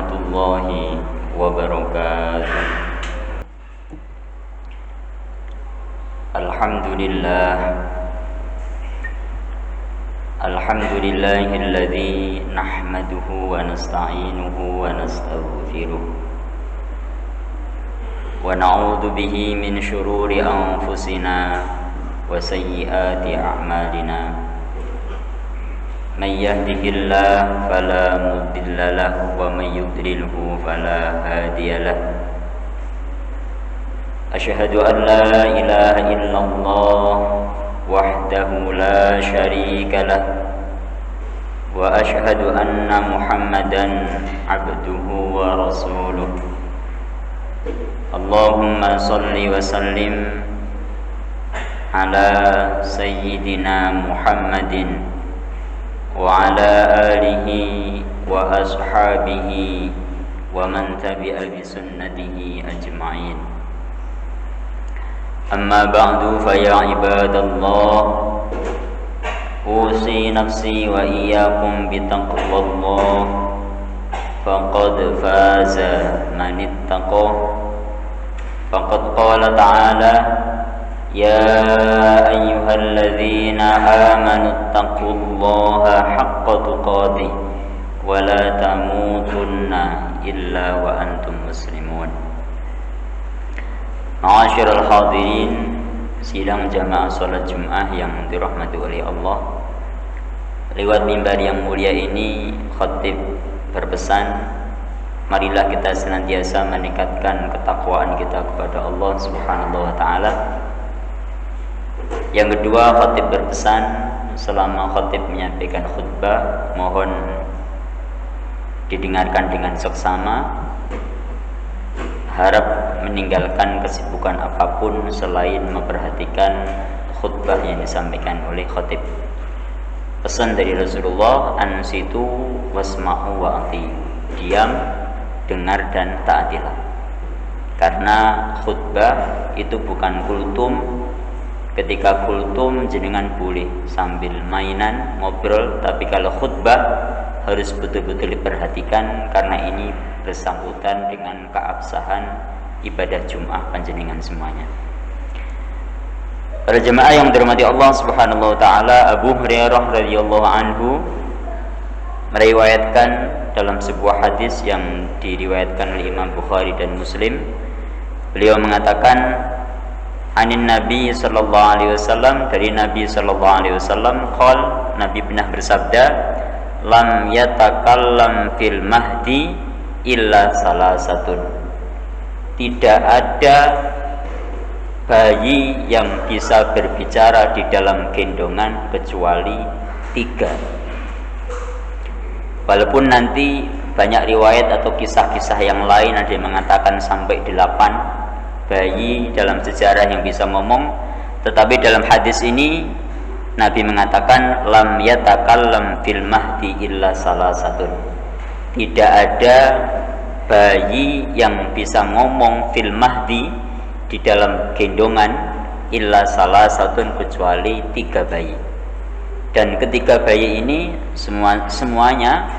warahmatullahi wabarakatuh. Alhamdulillahilladzi nahmaduhu wa nasta'inuhu wa nastaghfiruh wa na'udzu bihi min syururi anfusina wa sayyiati a'malina. Man yahdihillahu fala mudilla lahu wa man yudlilhu fala hadiya lahu. Asyhadu an la ilaha illallah wahdahu la syarika lahu wa asyhadu anna Muhammadan abduhu wa rasuluh. Allahumma shalli wa sallim ala sayyidina Muhammadin wa ala alihi wa ashabihi wa man tabi'a bi sunnatihi ajma'in. Amma ba'du, fa ya ibadallah, usi nafsi wa iyyakum bi taqwallah, faqad faza man ittaqa. Faqad qala ta'ala: ya ayyuhalladzina amanu taqullaha haqqa tuqatih wa la tamutunna illa wa antum muslimun. Ma'asyiral hadirin sidang jamaah salat Jumat yang dirahmati oleh Allah, lewat mimbar yang mulia ini khatib berpesan, marilah kita senantiasa meningkatkan ketakwaan kita kepada Allah Subhanahu wa taala. Yang kedua, khatib berpesan, selama khatib menyampaikan khutbah, mohon didengarkan dengan seksama, harap meninggalkan kesibukan apapun selain memperhatikan khutbah yang disampaikan oleh khatib. Pesan dari Rasulullah, ansitu wasma'u wa ati'u, diam, dengar dan taatilah. Karena khutbah itu bukan kultum. Ketika kultum jenengan boleh sambil mainan, ngobrol, tapi kalau khutbah harus betul-betul diperhatikan karena ini bersangkutan dengan keabsahan ibadah Jumat panjenengan semuanya. Para jemaah yang dirahmati Allah Subhanahu wa taala, Abu Hurairah radhiyallahu anhu meriwayatkan dalam sebuah hadis yang diriwayatkan oleh Imam Bukhari dan Muslim. Beliau mengatakan, anin Nabi sallallahu alaihi wasallam, dari Nabi sallallahu alaihi wasallam, qol, Nabi pernah bersabda, lam yatakallam fil mahdi illa salasatun, tidak ada bayi yang bisa berbicara di dalam gendongan kecuali 3. Walaupun nanti banyak riwayat atau kisah-kisah yang lain ada yang mengatakan sampai 8 bayi dalam sejarah yang bisa ngomong, tetapi dalam hadis ini Nabi mengatakan lam yatakallam fil mahdi illa salasatun, tidak ada bayi yang bisa ngomong fil mahdi di dalam gendongan illa salasatun, kecuali 3 bayi. Dan ketiga bayi ini semuanya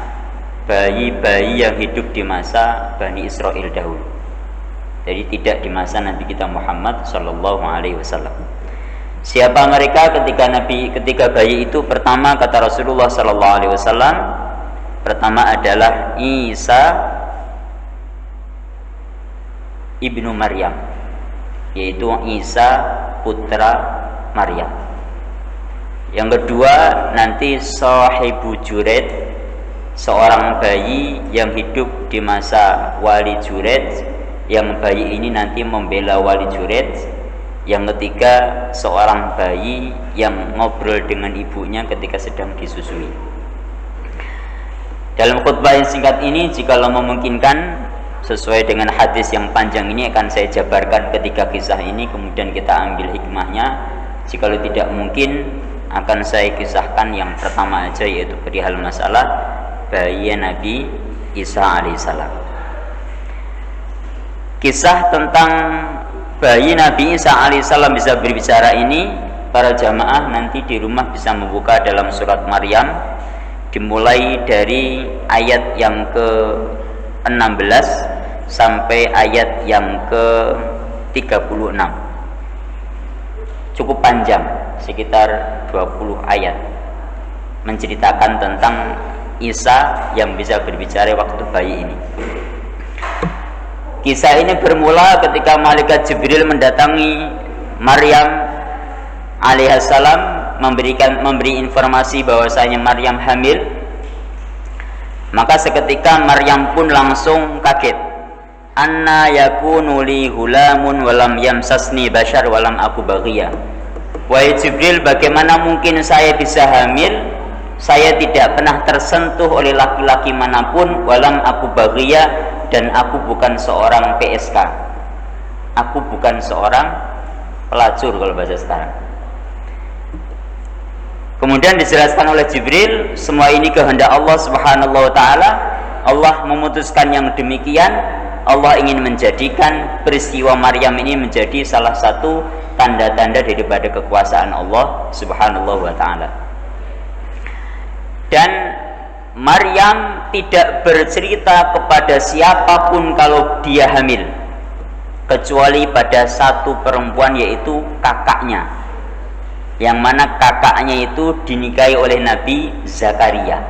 bayi-bayi yang hidup di masa Bani Israel dahulu. Jadi tidak di masa Nabi kita Muhammad sallallahu alaihi wasallam. Siapa mereka ketika bayi itu? Pertama, kata Rasulullah sallallahu alaihi wasallam, pertama adalah Isa ibnu Maryam, yaitu Isa putra Maryam. Yang kedua, nanti Sahibu Juret, seorang bayi yang hidup di masa Wali Juret, yang bayi ini nanti membela Wali Juret. Yang ketiga, seorang bayi yang ngobrol dengan ibunya ketika sedang disusui. Dalam khutbah yang singkat ini, jikalau memungkinkan sesuai dengan hadis yang panjang ini, akan saya jabarkan ketiga kisah ini, kemudian kita ambil hikmahnya. Jikalau tidak mungkin, akan saya kisahkan yang pertama aja, yaitu perihal masalah bayi Nabi Isa alaihissalam. Kisah tentang bayi Nabi Isa alaihissalam bisa berbicara ini, para jamaah nanti di rumah bisa membuka dalam surat Maryam, dimulai dari ayat yang sampai ayat yang ke-36. Cukup panjang, sekitar 20 ayat, menceritakan tentang Isa yang bisa berbicara waktu bayi ini. Kisah ini bermula ketika malaikat Jibril mendatangi Maryam alaihissalam, memberi informasi bahwasanya Maryam hamil. Maka seketika Maryam pun langsung kaget. Anna yakunu li hulamun walam yamsasni bashar walam aku baghiyah. Wahai Jibril, bagaimana mungkin saya bisa hamil? Saya tidak pernah tersentuh oleh laki-laki manapun, walam aku baghiyah, dan aku bukan seorang PSK. Aku bukan seorang pelacur kalau bahasa sekarang. Kemudian dijelaskan oleh Jibril, semua ini kehendak Allah Subhanahu wa taala. Allah memutuskan yang demikian. Allah ingin menjadikan peristiwa Maryam ini menjadi salah satu tanda-tanda daripada kekuasaan Allah Subhanahu wa taala. Dan Maryam tidak bercerita kepada siapapun kalau dia hamil, kecuali pada satu perempuan, yaitu kakaknya, yang mana kakaknya itu dinikahi oleh Nabi Zakaria.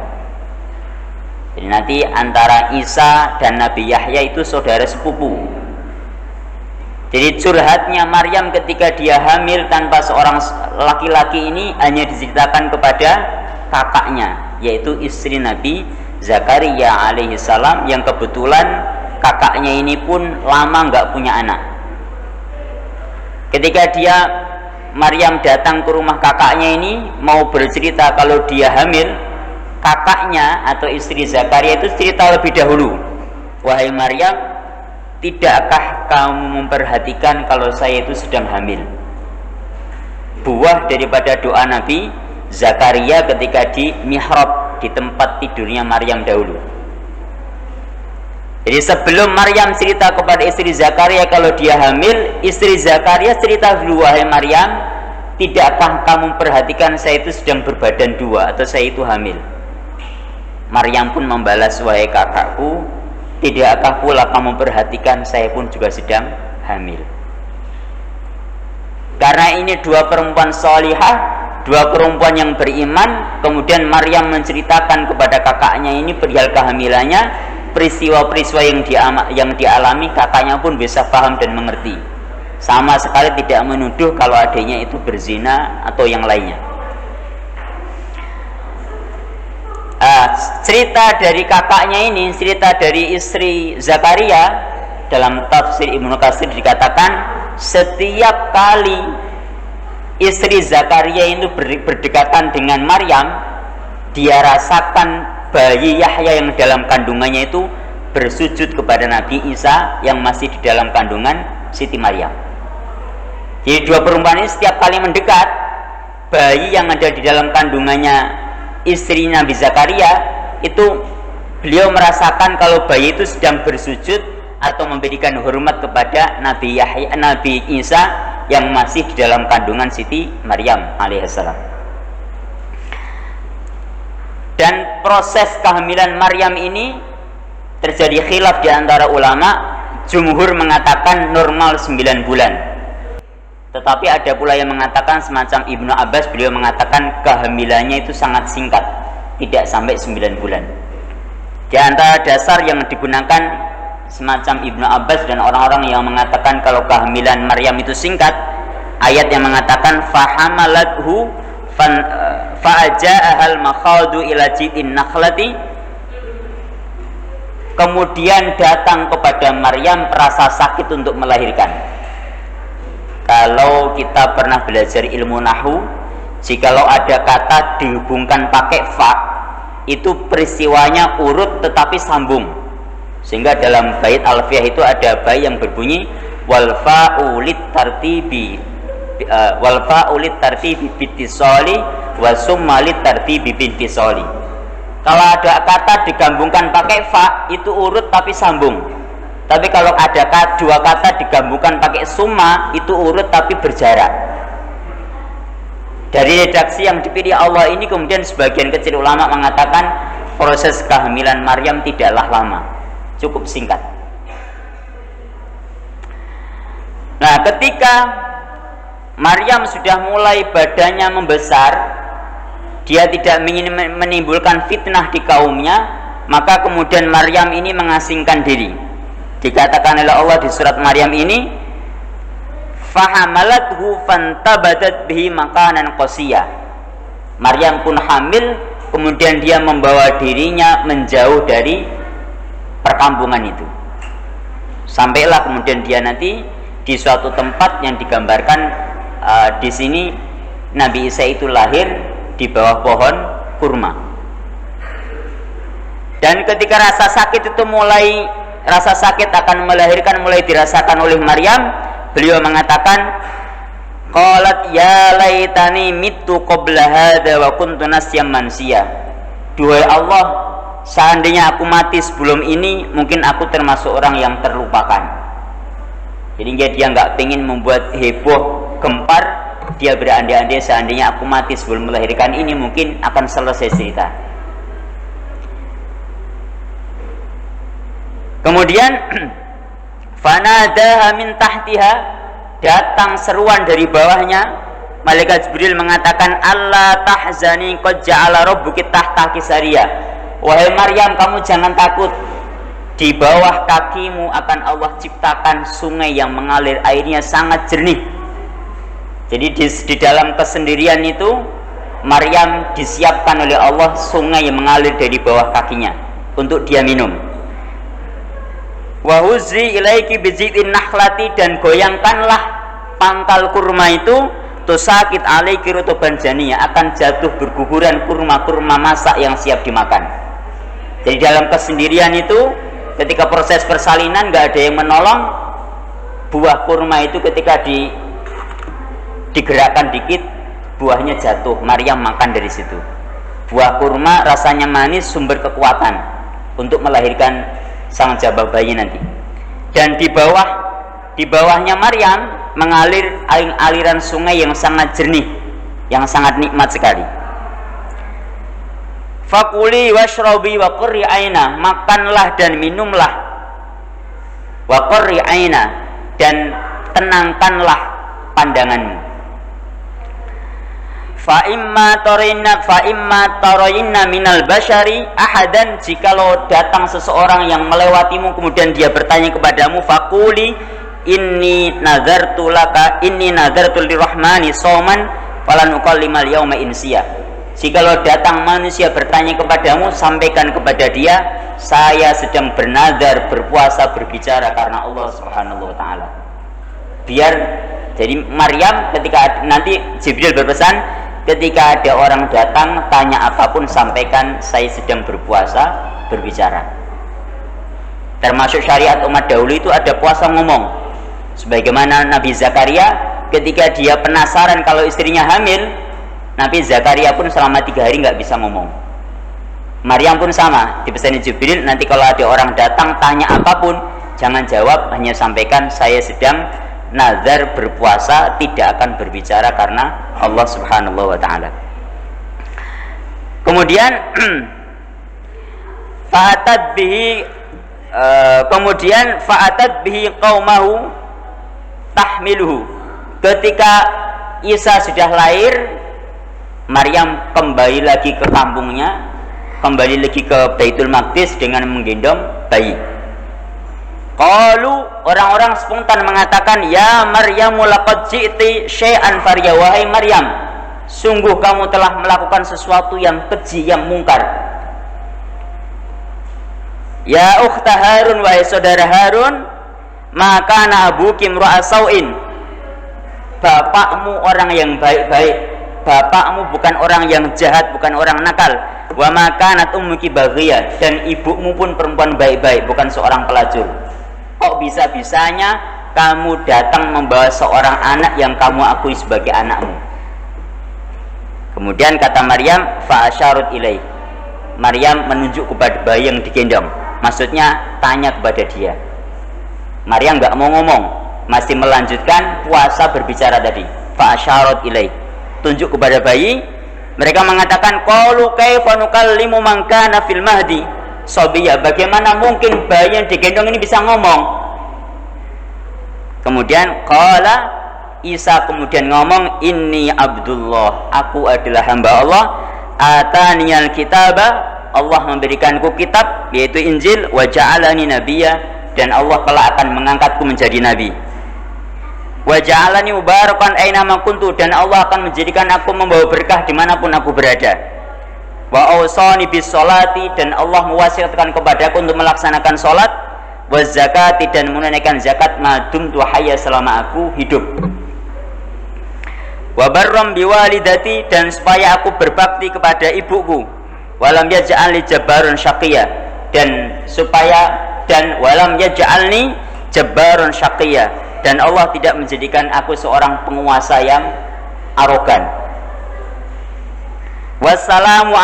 Jadi nanti antara Isa dan Nabi Yahya itu saudara sepupu. Jadi curhatnya Maryam ketika dia hamil tanpa seorang laki-laki ini hanya diceritakan kepada kakaknya, yaitu istri Nabi Zakaria alaihissalam, yang kebetulan kakaknya ini pun lama nggak punya anak. Ketika Maryam datang ke rumah kakaknya ini mau bercerita kalau dia hamil, kakaknya atau istri Zakaria itu cerita lebih dahulu. Wahai Maryam, tidakkah kamu memperhatikan kalau saya itu sedang hamil? Buah daripada doa Nabi Zakaria ketika di mihrab, di tempat tidurnya Maryam dahulu. Jadi sebelum Maryam cerita kepada istri Zakaria kalau dia hamil, istri Zakaria cerita dulu, wahai Maryam, tidakkah kamu perhatikan saya itu sedang berbadan dua atau saya itu hamil? Maryam pun membalas, wahai kakakku, tidakkah pula kamu perhatikan saya pun juga sedang hamil? Karena ini dua perempuan salihah, dua perempuan yang beriman, kemudian Maryam menceritakan kepada kakaknya ini perihal kehamilannya, peristiwa-peristiwa yang dialami, kakaknya pun bisa paham dan mengerti. Sama sekali tidak menuduh kalau adiknya itu berzina atau yang lainnya. Cerita dari kakaknya ini, cerita dari istri Zakaria, dalam tafsir Ibnu Katsir dikatakan setiap kali istri Zakaria itu berdekatan dengan Maryam, dia rasakan bayi Yahya yang dalam kandungannya itu bersujud kepada Nabi Isa yang masih di dalam kandungan Siti Maryam. Jadi dua perempuan ini setiap kali mendekat, bayi yang ada di dalam kandungannya istri Nabi Zakaria itu, beliau merasakan kalau bayi itu sedang bersujud atau memberikan hormat kepada Nabi Yahya, Nabi Isa yang masih di dalam kandungan Siti Maryam alaihissalam. Dan proses kehamilan Maryam ini terjadi khilaf di antara ulama. Jumhur mengatakan normal 9 bulan. Tetapi ada pula yang mengatakan, semacam Ibnu Abbas, beliau mengatakan kehamilannya itu sangat singkat, tidak sampai 9 bulan. Di antara dasar yang digunakan semacam Ibnu Abbas dan orang-orang yang mengatakan kalau kehamilan Maryam itu singkat, ayat yang mengatakan fahamalathu fa'aja'ahal makhadu ila ji'in nakhlati, kemudian datang kepada Maryam rasa sakit untuk melahirkan. Kalau kita pernah belajar ilmu nahwu, jikalau ada kata dihubungkan pakai fa, itu peristiwanya urut tetapi sambung. Sehingga dalam bait alfiyah itu ada bait yang berbunyi wal fa'ulit tartibi bittisali wa summalit tartibi bintisali. Kalau ada kata digabungkan pakai fa, itu urut tapi sambung. Tapi kalau ada dua kata digabungkan pakai summa, itu urut tapi berjarak. Dari redaksi yang dipilih Allah ini, kemudian sebagian kecil ulama mengatakan proses kehamilan Maryam tidaklah lama. cukup singkat. Nah, ketika Maryam sudah mulai badannya membesar, dia tidak ingin menimbulkan fitnah di kaumnya, maka kemudian Maryam ini mengasingkan diri. Dikatakan oleh Allah di surat Maryam ini, fahamalathu fantabadat bihi makanan qasiyah. Maryam pun hamil, kemudian dia membawa dirinya menjauh dari perkampungan itu. Sampailah kemudian dia nanti di suatu tempat yang digambarkan di sini, Nabi Isa itu lahir di bawah pohon kurma. Dan ketika rasa sakit itu rasa sakit akan melahirkan mulai dirasakan oleh Maryam, beliau mengatakan, qalat ya laitani mittu qabla hadza wa kuntu nasyan mansiya. Duhai Allah, seandainya aku mati sebelum ini, mungkin aku termasuk orang yang terlupakan. Jadi dia nggak pengen membuat heboh gempar, dia berandai-andai seandainya aku mati sebelum melahirkan ini, mungkin akan selesai cerita. Kemudian fanadaha min tahtiha, datang seruan dari bawahnya. Malaikat Jibril mengatakan, Allah tahzani qad ja'ala rabbuki tahtaki sariya. Wahai Maryam, kamu jangan takut, di bawah kakimu akan Allah ciptakan sungai yang mengalir airnya sangat jernih. Jadi di dalam kesendirian itu Maryam disiapkan oleh Allah sungai yang mengalir dari bawah kakinya untuk dia minum. Wa huzzi ilaiki biji'in nakhlati, dan goyangkanlah pangkal kurma itu, tusakit alaiki rutuban janiyah, akan jatuh berguguran kurma-kurma masak yang siap dimakan. Jadi dalam kesendirian itu, ketika proses persalinan nggak ada yang menolong, buah kurma itu ketika digerakkan dikit, buahnya jatuh. Maryam makan dari situ. Buah kurma rasanya manis, sumber kekuatan untuk melahirkan sang jabah bayi nanti. Dan di bawahnya Maryam mengalir aliran sungai yang sangat jernih, yang sangat nikmat sekali. Fakuli washrobi wa qurri aina, makanlah dan minumlah, wa qurri aina, dan tenangkanlah pandanganmu. Fa imma tarayna minal bashari ahadan, jikalau datang seseorang yang melewatimu kemudian dia bertanya kepadamu, faquli inni nadartu lirrahmani shauman falan ukallimal yauma insiya. Jikalau datang manusia bertanya kepadamu, sampaikan kepada dia, saya sedang bernazar berpuasa berbicara karena Allah Subhanahu wa taala. Biar jadi Maryam ketika nanti Jibril berpesan, ketika ada orang datang tanya apapun, sampaikan saya sedang berpuasa berbicara. Termasuk syariat umat dahulu itu ada puasa ngomong. Sebagaimana Nabi Zakaria ketika dia penasaran kalau istrinya hamil, Nabi Zakaria pun selama 3 hari nggak bisa ngomong. Maryam pun sama, dipesani Jibril, nanti kalau ada orang datang tanya apapun, jangan jawab, hanya sampaikan saya sedang nazar berpuasa, tidak akan berbicara karena Allah Subhanahu wa taala. Kemudian fa'atat bihi qaumahu tahmiluhu. Ketika Isa sudah lahir, Maryam kembali lagi ke kampungnya, kembali lagi ke Baitul Maqdis dengan menggendong bayi. Qalu, orang-orang spontan mengatakan, ya Maryamu laqad ji'ti syai'an fariya, wahai Maryam, sungguh kamu telah melakukan sesuatu yang keji, yang mungkar. Ya ukhta Harun, wahai saudara Harun, maka abuki imra'a sau'in, bapakmu orang yang baik-baik, bapakmu bukan orang yang jahat, bukan orang nakal. Wa makanat ummuki baghiyah, dan ibumu pun perempuan baik-baik, bukan seorang pelacur. Kok bisa-bisanya kamu datang membawa seorang anak yang kamu akui sebagai anakmu? Kemudian kata Maryam, fa'asyarut ilaih, Maryam menunjuk kepada bayi yang digendong, maksudnya tanya kepada dia. Maryam nggak mau ngomong, masih melanjutkan puasa berbicara tadi. Fa'asyarut ilaih, tunjuk kepada bayi. Mereka mengatakan, qalu kaifa nukallimu man kana fil mahdi, sobiyya, bagaimana mungkin bayi yang digendong ini bisa ngomong? Kemudian qala, Isa kemudian ngomong, inni Abdullah, aku adalah hamba Allah, ataniyal kitaba, Allah memberikanku kitab yaitu Injil, wa ja'alani nabiyya, dan Allah kelak akan mengangkatku menjadi nabi, wa ja'alani mubarakan aina ma kuntu, dan Allah akan menjadikan aku membawa berkah dimanapun aku berada, wa awsani bis sholati, dan Allah mewasiatkan kepadaku untuk melaksanakan sholat, wa zakati, dan menunaikan zakat, madum tu hayya, selama aku hidup, wa barram biwalidati, dan supaya aku berbakti kepada ibuku, walam yaj'alni jabbarun syaqiyya, dan walam yaj'alni jabbarun syaqiyya, dan Allah tidak menjadikan aku seorang penguasa yang arogan. Wassalamu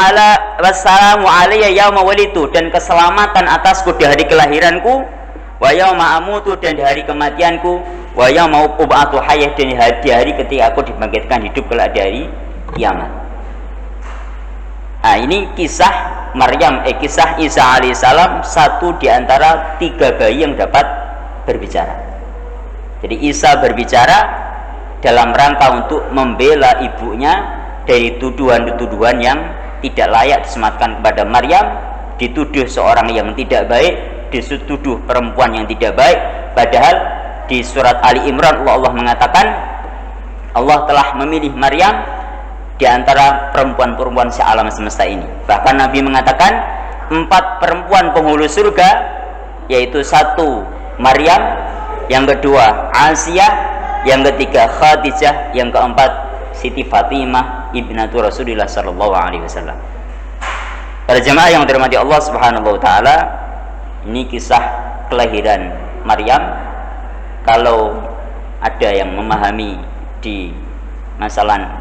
alayya yauma walitu, dan keselamatan atasku di hari kelahiranku, wa yauma amutu, dan di hari kematianku, wa yauma ub'atu hayyah, dan di hari ketika aku dibangkitkan hidup kelak di hari kiamat. Nah, ini kisah Maryam, kisah Isa alaihissalam, satu di antara 3 bayi yang dapat berbicara. Jadi Isa berbicara dalam rangka untuk membela ibunya dari tuduhan-tuduhan yang tidak layak disematkan kepada Maryam, dituduh seorang yang tidak baik, dituduh perempuan yang tidak baik. Padahal di surat Ali Imran Allah mengatakan Allah telah memilih Maryam di antara perempuan-perempuan sealam semesta ini. Bahkan Nabi mengatakan 4 perempuan penghulu surga, yaitu 1 Maryam, yang kedua Asiyah, yang ketiga Khadijah, yang keempat Siti Fatimah ibnatu Rasulullah sallallahu alaihi wasallam. Para jemaah yang dirahmati Allah Subhanahu wa taala, ini kisah kelahiran Maryam. Kalau ada yang memahami di masalah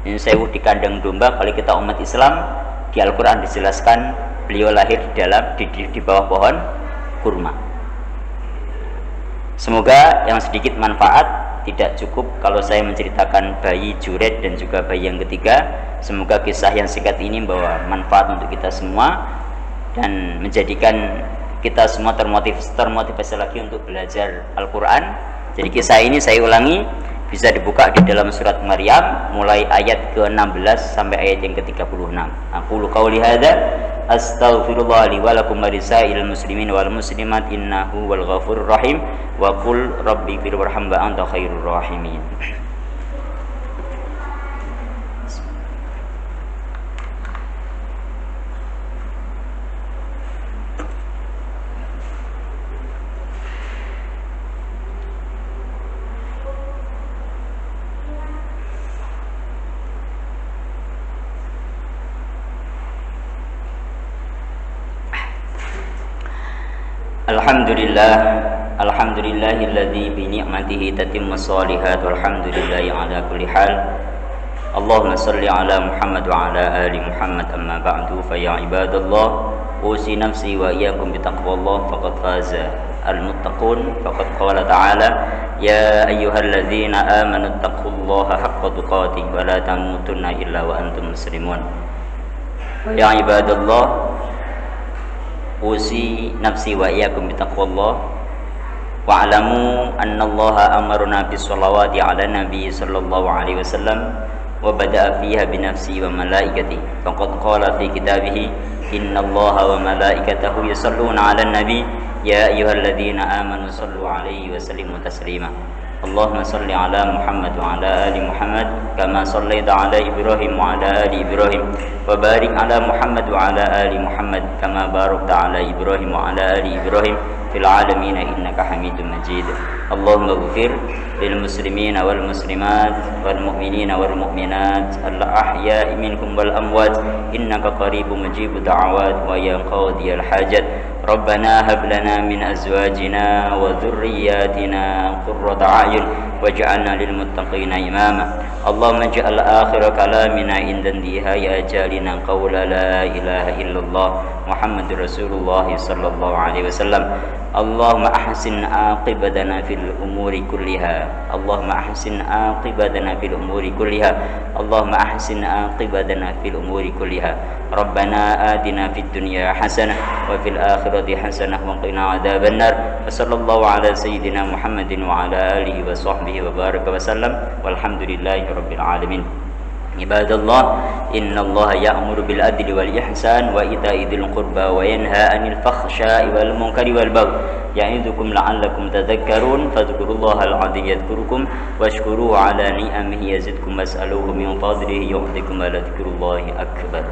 sewu di kandang domba, kalau kita umat Islam, di Al-Qur'an dijelaskan beliau lahir di bawah pohon kurma. Semoga yang sedikit manfaat, tidak cukup kalau saya menceritakan bayi Juret dan juga bayi yang ketiga. Semoga kisah yang singkat ini membawa manfaat untuk kita semua dan menjadikan kita semua termotivasi lagi untuk belajar Al-Quran. Jadi kisah ini saya ulangi, bisa dibuka di dalam surat Maryam mulai ayat ke-16 sampai ayat yang ke-36. Aqulu qauli hadza astaghfirullah li wa lakum wa lisairil muslimin wal muslimat innahu wal ghafurur rahim wa qul rabbighfir warham wa anta khairur rahimin. Alhamdulillahilladzi bi ni'matihi tatimmu shalihat walhamdulillahi ala kulli hal. Allahumma shalli ala Muhammad wa ala ali Muhammad, amma ba'du, fa ya ibadallah usi nafsi wa iyyakum bi taqwallah faqad faza al-muttaqun. Faqad qala ta'ala ya ayyuhalladzina amanu taqullaha haqqa tuqatih wa la tamutunna illa wa antum muslimun. Ya ibadallah usi nafsi wa iyyakum bitaqwallah wa alamu annallaha amarna bis-shalawati ala nabi sallallahu alaihi wasallam wa bada'a fiha bi nafsi wa malaikati faqad qala fi kitabihi innallaha wa malaikatahu yusalluna 'alan nabi ya ayyuhalladzina amanu sallu 'alaihi wa sallimu taslima. Allahumma salli ala Muhammad wa ala ali Muhammad kama sallaita ala Ibrahim wa ala ali Ibrahim wa barik ala Muhammad wa ala ali Muhammad kama barakta ala Ibrahim wa ala ali Ibrahim fil alamin innaka Hamidum Majid. Allahumma ighfir lil muslimina wal muslimat wal mu'minina wal mu'minat al ahya'i minhum wal amwat innaka qaribun mujibud da'awat wa ya qadiyal hajat. Rabbana hab lana min azwajina wa dhurriyyatina qurrata a'yun واجعلنا للمتقين إماما. اللهم اجعل آخر كلامنا عند انتهاء أجالنا قول لا إله إلا الله محمد رسول الله صلى الله عليه وسلم. اللهم أحسن عاقبتنا في الأمور كلها. اللهم أحسن عاقبتنا في الأمور كلها. اللهم أحسن عاقبتنا في الأمور كلها. ربنا آتنا في الدنيا حسنة وفي الآخرة حسنة وقنا عذاب النار. وصلى الله على سيدنا محمد وعلى آله وصحبه وبارك وسلم والحمد لله رب العالمين. عباد الله، إن الله يأمر بالعدل والإحسان وإيتاء ذي القربى وينهى عن الفحشاء والمنكر والبغي يعظكم لعلكم تذكرون. فاذكروا الله العظيم يذكركم واشكروه على نعمه يزدكم واسألوه من فضله يعطكم ولذكر الله أكبر.